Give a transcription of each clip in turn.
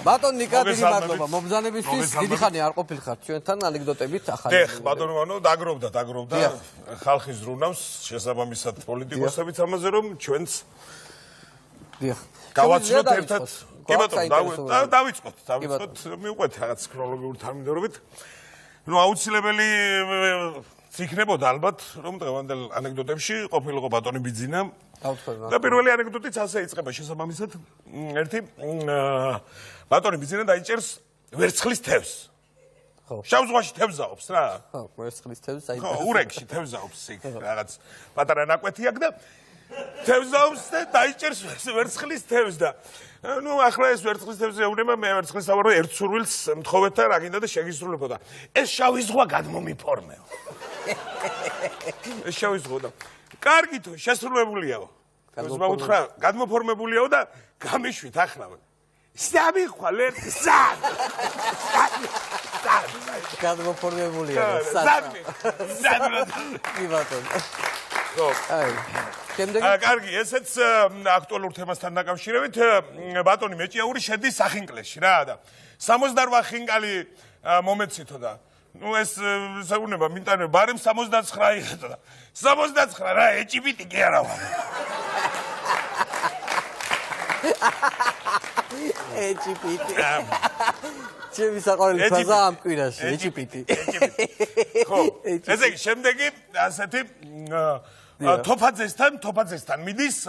ბატონ ნიკა დიდი მადლობა მობრძანებისთვის დიდი ხანი არ ყოფილხარ ჩვენთან ანეკდოტებით ახალი ეხ ბატონო ვანო დაგროვდა ხალხის ზრუნავს შესაბამისად პოლიტიკოსებიც ამაზე რომ ჩვენც გავაცნოთ ერთად კი ბატონო დავიწყოთ მივყვეთ რაღაც ქრონოლოგიურ თანმიმდევრობით ნუ აუცილებელი იქნებოდა ალბათ რომ დღევანდელ ანეკდოტებში ყოფილიყო ბატონი ბიძინა და პირველი ანეკდოტიც ასე იწყება შესაბამისად ერთი ბატონი ბიძინა დაიჭერს ვერცხლის თევზს შავ ზღვაში თევზაობს რა ხო ვერცხლის თევზს აი ურეკში თევზაობს იქ რაღაც პატარა ნაკვეთი აქვს და თევზაობს და დაიჭერს ვერცხლის თევზს და ნუ ახლა ეს ვერცხლის თევზი ეუბნება მე ვერცხლის ავარო ერთ სურვილს მთხოვეთ და რა გინდა და შეგისრულებოდა ეს შავი ზღვა გადმომიფორმეო ეს შავი ზღვა და კარგით შესრულებულიაო თევზმა უთხრა გადმოფორმებულიაო და გამიშვით ახლა სამიხვალ ერთ სად გადმოფორმებულია სად კი ბატონო აი კარგი, ესეც აქტუალურ თემასთან დაკავშირებით ბატონი მეჭიაური შედის სახინკლეში რა და 68 ხინკალი მომეცითო და ნუ ეს საუბნება მინტანე ბარემ 79 იღეთო და 79 რა ეჭიბიტი კი არა ვარ ეჭიბიტი ჩემი საყვარელი ფრაზა ამ კვირაში ეჭიბიტი ხო ესე იგი შემდეგი ასეთი თოფაძესთან მიდის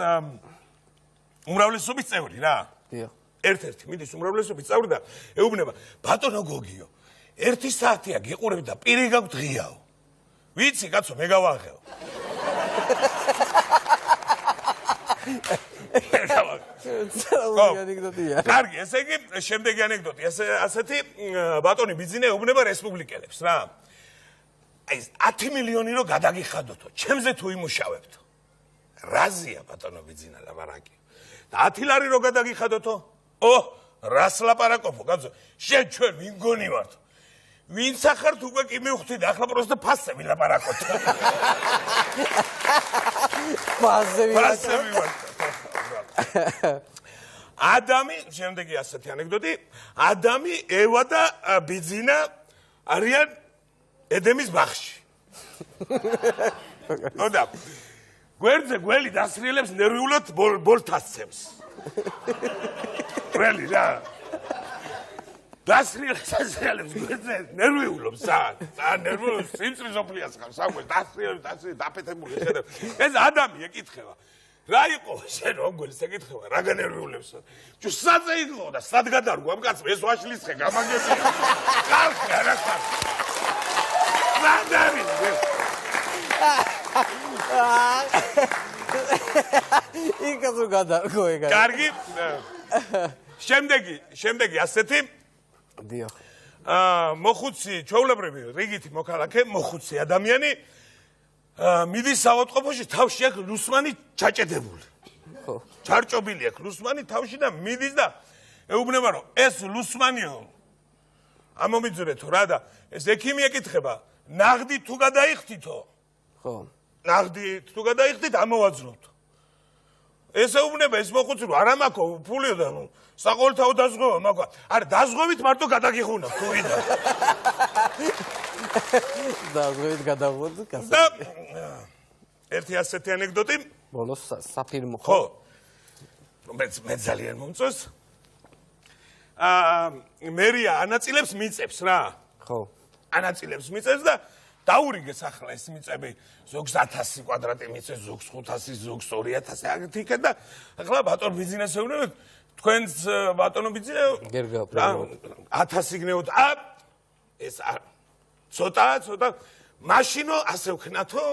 უმრავლესობის წევრი რა. დიახ. ერთ-ერთი მიდის უმრავლესობის წევრი და ეუბნება ბატონო გოგიო 1 საათია გიყურებ და პირი გაქვთ ღიაო. ვიცი კაცო მე გავაღეო. კარგი, ესე იგი შემდეგი ანეკდოტი ასეთი ბატონი ბიძინა ეუბნება რესპუბლიკელებს რა. აი 10 მილიონი რო გადაგიხადოთო, ჩემზე თუ იმუშავებთო. რაზია ბატონო ბიძინა ლაპარაკი. და 10 ლარი რო გადაგიხადოთო? რას ლაპარაკობო, კაცო? შენ ჩვენ ვინ გონი ვართ? ვინც ახართ უკვე კი მივხვდი და ახლა პროსტა ფასები ლაპარაკოთ. ფასები ვართ. ადამი, შემდეგი ასეთი ანეკდოტი, ადამი, ევა და ბიძინა არიან ედემის ბაღში. ოდა. გვერდზე გველი დასრიელებს ნერვიულად ბოლთას ცემს. გველი რა. დასრიელებს გვერდზე ნერვიულობს ძალიან ნერვიულობს სიმწრის ოფლიას ხარ საქმე დასრიელებს დაფეთებული ხედავ. ეს ადამი ეკითხება. რა იყო შენ რომგველს ეკითხება რა განერვიულებს? ჩუ სადზე იყო და სად გადარგო ამ კაცს ეს ვაშლის ხე გამაგები. კალხი არა ხარ. Madame! იქაც გადარგო ეგ. კარგი. შემდეგი ასეთი. დიახ. მოხუცი ჩვეულებრივი რიგითი მოქალაქე, მოხუცი ადამიანი მიდის საავადმყოფოში თავში აქვს ლუსმანი ჩაჭედებული. ხო. ჩარჭობილი აქვს ლუსმანი თავში და მიდის და ეუბნება რომ ეს ლუსმანიო ამომიძვრეთო რა და ეს ექიმი ეკითხება ნაღდი თუ გადაიხდითო? ხო. ნაღდი თუ გადაიხდით ამოვაძროთ. ეს ეუბნება ეს მოხუცი რომ არა მაქვს ფულიო და საყოველთაო დაზღვევა მაქვს. არა დაზღვევით მარტო გადაგიხუნა თუ ვიდა. დაზღვევით გადაღვდით კაცო. და ერთი ასეთი ანეკდოტი ბოლოს საფირმო ხო. მე ძალიან მომწონს. მერია ანაწილებს მიწებს რა. ხო. ანაწილებს მიწებს და დაურიგეს ახლა ეს მიწები ზოგს 1000 კვადრატი მიწეს, ზოგს 500, ზოგს 2000 აგეთ იქეთ და ახლა ბატონ ბიზნეს ეუბნებოდ თქვენს ბატონო ბიზნე გერგა 1000 გნეოთ ეს ცოტა მაშინო ასე ვქნათო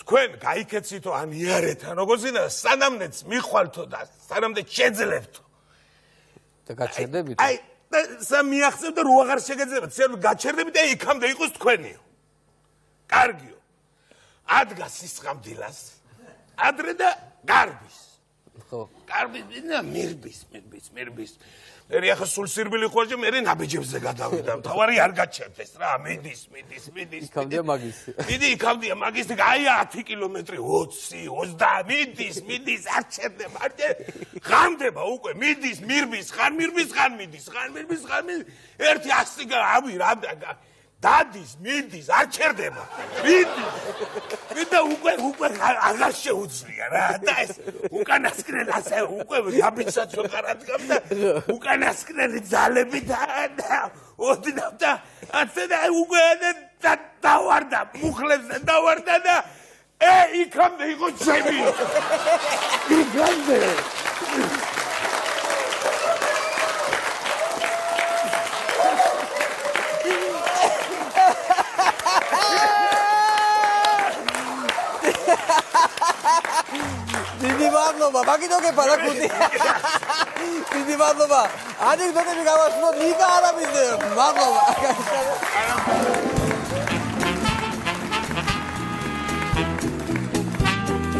თქვენ გაიქეცითო ან იარეთ ან როგორც და სანამდეც მიხვალთო და სანამდე შეძლებთო და გაჩერდებით აი და სამიახცევ და რო აღარ შეგეძლებათ სულ გაჩერდებით და იქამდე იყოს თქვენიო კარგიო ადგა სისხამდილას ადრე და გარბის ხო. კარგი, მირბის. მე ახლა სულ სირბილი ხوارჯე მე ნაბიჯებზე გადავიდა. თავარი არ გაჩერდეს რა, მიდის. იქამდეა მაგის. მიდი იქამდეა მაგის, აი 10 კილომეტრი 20, 30, მიდის, არ ჩერდება, ღამდება უკვე, მიდის, მირბის, ხან მიდის. ერთი 100 ამი რამდენი დადის, მიდის, არ ჩერდება. მიდი უკვე აღარ შეუძლია რა. და ეს უკანასკნელი ასე უკვე ნაბიჯსაც ვეღარ ადგამ და უკანასკნელი ძალები და ოდნავ და ასე და უკვე დავარდა, მუხლებზე დავარდა და იქამდე იყო ჩემი. იქამდე. დიდი მადლობა, მაგიდოგება რა გუდი. დიდი მადლობა. ანეკდოტები გავასწროთ, ლიგა არა მიზნე. მადლობა.